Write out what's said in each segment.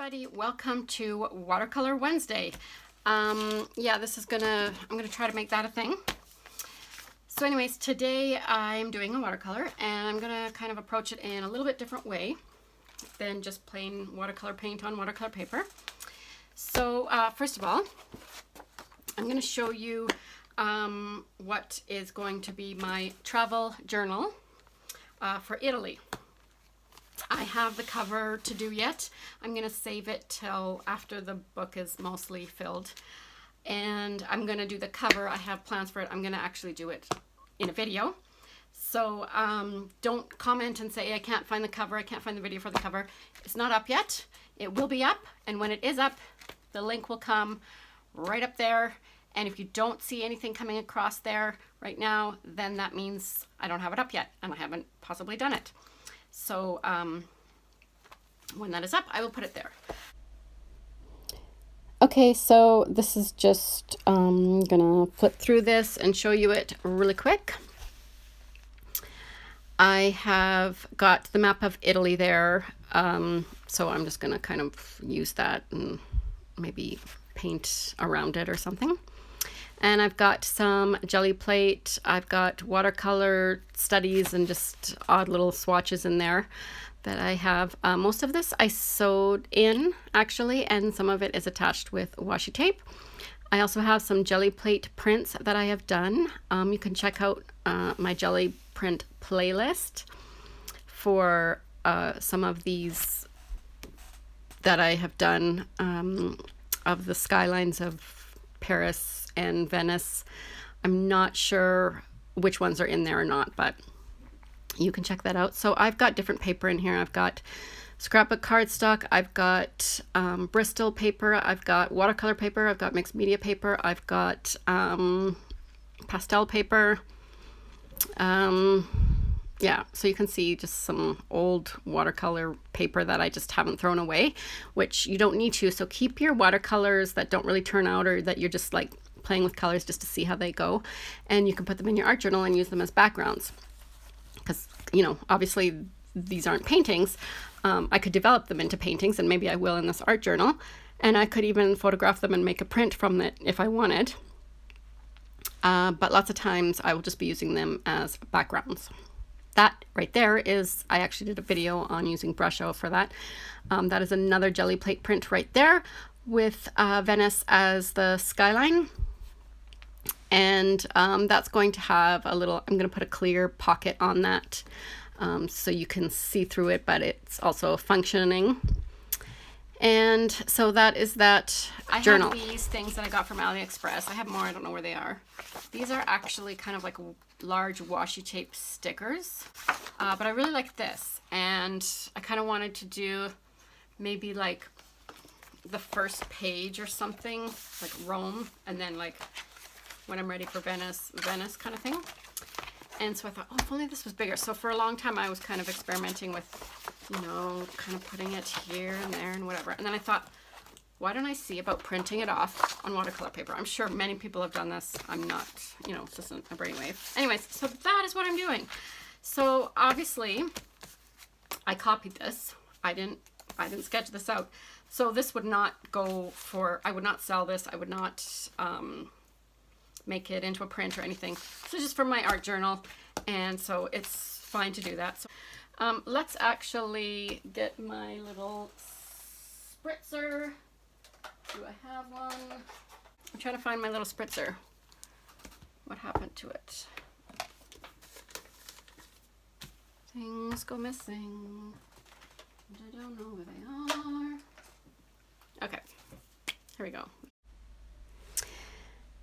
everybody, welcome to Watercolor Wednesday. Yeah, I'm gonna try to make that a thing. So anyways, today I'm doing a watercolor and I'm gonna kind of approach it in a little bit different way than just plain watercolor paint on watercolor paper. So first of all, I'm gonna show you what is going to be my travel journal for Italy. I have the cover to do yet. I'm going to save it till after the book is mostly filled. And I'm going to do the cover. I have plans for it. I'm going to actually do it in a video. So don't comment and say, I can't find the cover. I can't find the video for the cover. It's not up yet. It will be up. And when it is up, the link will come right up there. And if you don't see anything coming across there right now, then that means I don't have it up yet. And I haven't possibly done it. So when that is up, I will put it there. Okay, so this is just gonna flip through this and show you it really quick. I have got the map of Italy there, so I'm just gonna kind of use that and maybe paint around it or something. And I've got some jelly plate, I've got watercolor studies and just odd little swatches in there that I have. Most of this I sewed in actually, and some of it is attached with washi tape. I also have some jelly plate prints that I have done. You can check out my jelly print playlist for some of these that I have done of the skylines of Paris and Venice. I'm not sure which ones are in there or not, but you can check that out. So I've got different paper in here. I've got scrapbook cardstock, I've got Bristol paper, I've got watercolor paper, I've got mixed media paper, I've got pastel paper. Yeah, so you can see just some old watercolor paper that I just haven't thrown away, which you don't need to. So keep your watercolors that don't really turn out or that you're just like playing with colors just to see how they go. And you can put them in your art journal and use them as backgrounds. Because, you know, obviously these aren't paintings. I could develop them into paintings, and maybe I will in this art journal. And I could even photograph them and make a print from it if I wanted. But lots of times I will just be using them as backgrounds. That right there is, I actually did a video on using Brusho for that. That is another jelly plate print right there with Venice as the skyline. And that's going to have a little, I'm going to put a clear pocket on that so you can see through it, but it's also functioning. And so that is that journal. I have these things that I got from AliExpress. I have more, I don't know where they are. These are actually kind of like large washi tape stickers, but I really like this. And I kind of wanted to do maybe like the first page or something, like Rome, and then like when I'm ready for Venice kind of thing. And so I thought, oh, if only this was bigger. So for a long time I was kind of experimenting with, you know, kind of putting it here and there and whatever. And then I thought, why don't I see about printing it off on watercolor paper? I'm sure many people have done this. I'm not, you know, it's just a brainwave. Anyways, so that is what I'm doing. So obviously I copied this. I didn't sketch this out. So this would not go for, I would not sell this. I would not make it into a print or anything. So just for my art journal. And so it's fine to do that. So let's actually get my little spritzer. Do I have one? I'm trying to find my little spritzer. What happened to it? Things go missing. I don't know where they are. Okay, here we go.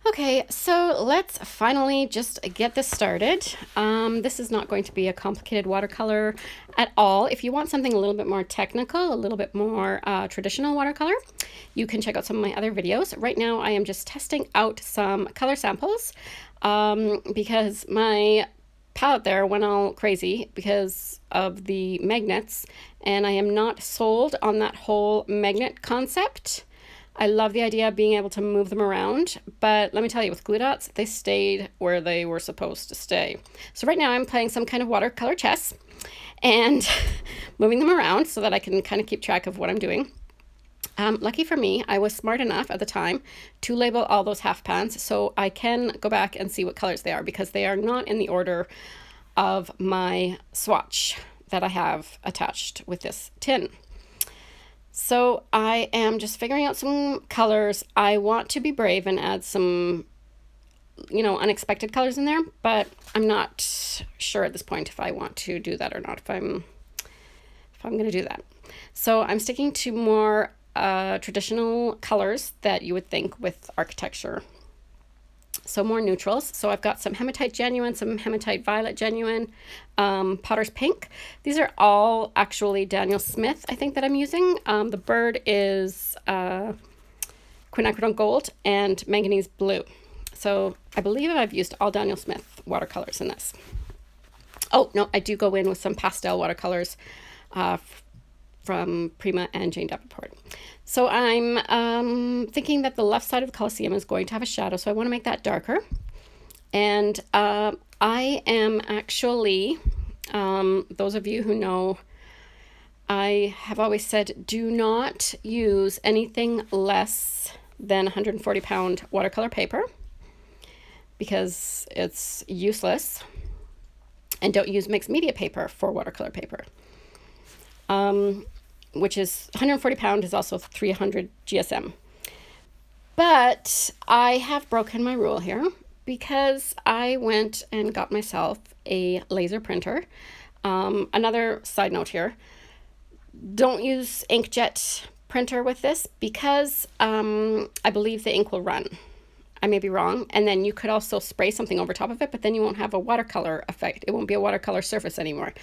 Okay, so let's finally just get this started. This is not going to be a complicated watercolor at all. If you want something a little bit more technical, a little bit more traditional watercolor, you can check out some of my other videos. Right now I am just testing out some color samples because my palette there went all crazy because of the magnets, and I am not sold on that whole magnet concept. I love the idea of being able to move them around, but let me tell you, with glue dots, they stayed where they were supposed to stay. So right now I'm playing some kind of watercolor chess and moving them around so that I can kind of keep track of what I'm doing. Lucky for me, I was smart enough at the time to label all those half pans, so I can go back and see what colors they are, because they are not in the order of my swatch that I have attached with this tin. So I am just figuring out some colors. I want to be brave and add some, unexpected colors in there, but I'm not sure at this point if I want to do that or not, if I'm going to do that. So I'm sticking to more traditional colors that you would think with architecture. So more neutrals. So I've got some Hematite Genuine, some Hematite Violet Genuine, Potter's Pink. These are all actually Daniel Smith, I think, that I'm using. The bird is Quinacridone Gold and Manganese Blue. So I believe I've used all Daniel Smith watercolors in this. Oh, no, I do go in with some pastel watercolors from Prima and Jane Davenport. So I'm thinking that the left side of the Colosseum is going to have a shadow, so I want to make that darker. And I am actually, those of you who know, I have always said, do not use anything less than 140-pound watercolor paper, because it's useless. And don't use mixed media paper for watercolor paper. Which is 140 pound is also 300 GSM. But I have broken my rule here, because I went and got myself a laser printer. Another side note here, don't use inkjet printer with this, because I believe the ink will run. I may be wrong. And then you could also spray something over top of it, but then you won't have a watercolor effect. It won't be a watercolor surface anymore.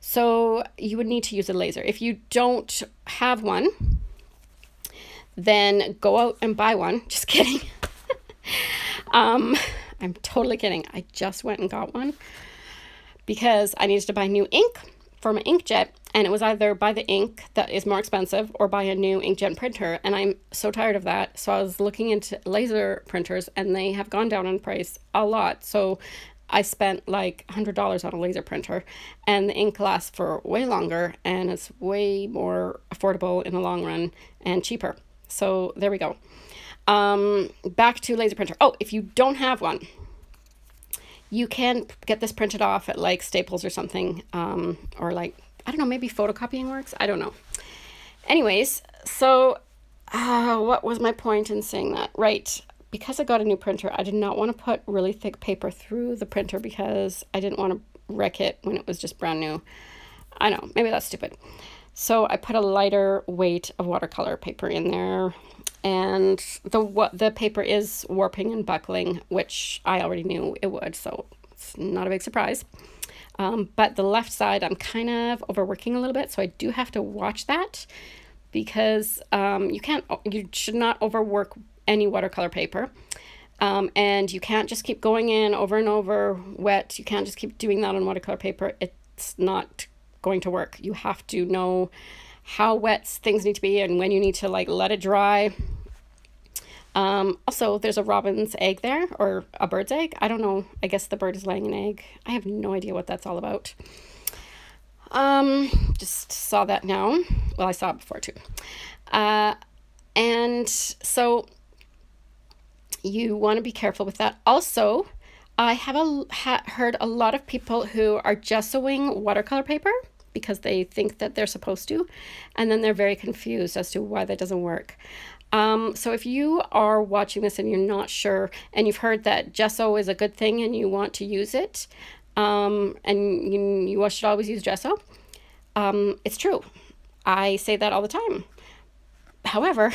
So you would need to use a laser. If you don't have one, then go out and buy one. Just kidding. I'm totally kidding. I just went and got one because I needed to buy new ink for my inkjet, and it was either buy the ink that is more expensive or buy a new inkjet printer, and I'm so tired of that. So I was looking into laser printers, and they have gone down in price a lot. So I spent like $100 on a laser printer, and the ink lasts for way longer, and it's way more affordable in the long run and cheaper. So there we go. Back to laser printer. Oh, if you don't have one, you can get this printed off at like Staples or something, or like, I don't know, maybe photocopying works. I don't know. Anyways, so what was my point in saying that? Right. Because I got a new printer, I did not want to put really thick paper through the printer, because I didn't want to wreck it when it was just brand new. I know, maybe that's stupid. So I put a lighter weight of watercolor paper in there, and the paper is warping and buckling, which I already knew it would, so it's not a big surprise. But the left side, I'm kind of overworking a little bit, so I do have to watch that, because you should not overwork any watercolor paper. And you can't just keep going in over and over wet. You can't just keep doing that on watercolor paper. It's not going to work. You have to know how wet things need to be and when you need to like let it dry. Also, there's a robin's egg there, or a bird's egg. I don't know. I guess the bird is laying an egg. I have no idea what that's all about. Just saw that now. Well, I saw it before too. And so you want to be careful with that. Also, I have heard a lot of people who are gessoing watercolor paper because they think that they're supposed to, and then they're very confused as to why that doesn't work. So if you are watching this and you're not sure, and you've heard that gesso is a good thing and you want to use it, and you should always use gesso, it's true. I say that all the time. However,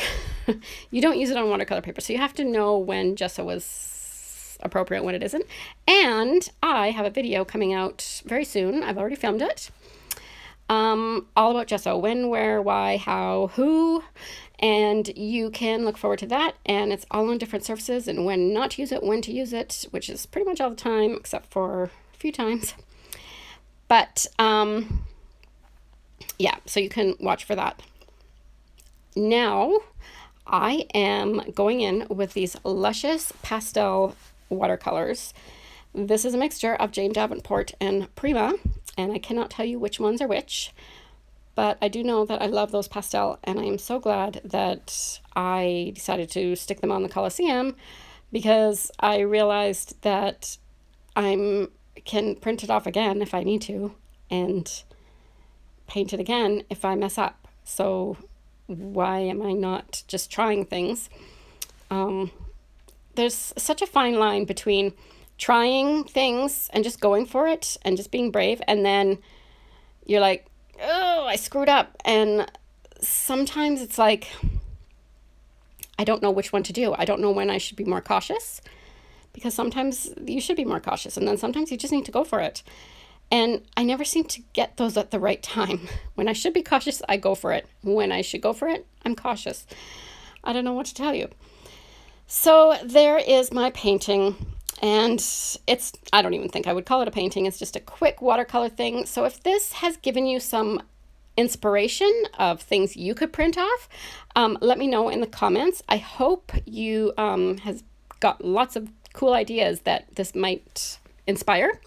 you don't use it on watercolor paper, so you have to know when gesso is appropriate, when it isn't. And I have a video coming out very soon. I've already filmed it. All about gesso: when, where, why, how, who, and you can look forward to that. And it's all on different surfaces and when not to use it, when to use it, which is pretty much all the time except for a few times. But yeah, so you can watch for that. Now I am going in with these luscious pastel watercolors. This is a mixture of Jane Davenport and Prima, and I cannot tell you which ones are which, But I do know that I love those pastel, and I am so glad that I decided to stick them on the Coliseum, because I realized that I can print it off again if I need to, and paint it again if I mess up. So why am I not just trying things? There's such a fine line between trying things and just going for it and just being brave, and then you're like, oh, I screwed up. And sometimes it's like, I don't know which one to do. I don't know when I should be more cautious, because sometimes you should be more cautious, and then sometimes you just need to go for it. And I never seem to get those at the right time. When I should be cautious, I go for it. When I should go for it, I'm cautious. I don't know what to tell you. So there is my painting. And I don't even think I would call it a painting. It's just a quick watercolor thing. So if this has given you some inspiration of things you could print off, let me know in the comments. I hope you has got lots of cool ideas that this might inspire.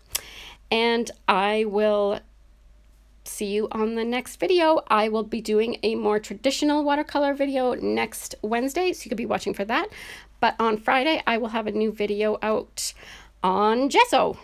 And I will see you on the next video. I will be doing a more traditional watercolor video next Wednesday, so you could be watching for that. But on Friday, I will have a new video out on gesso.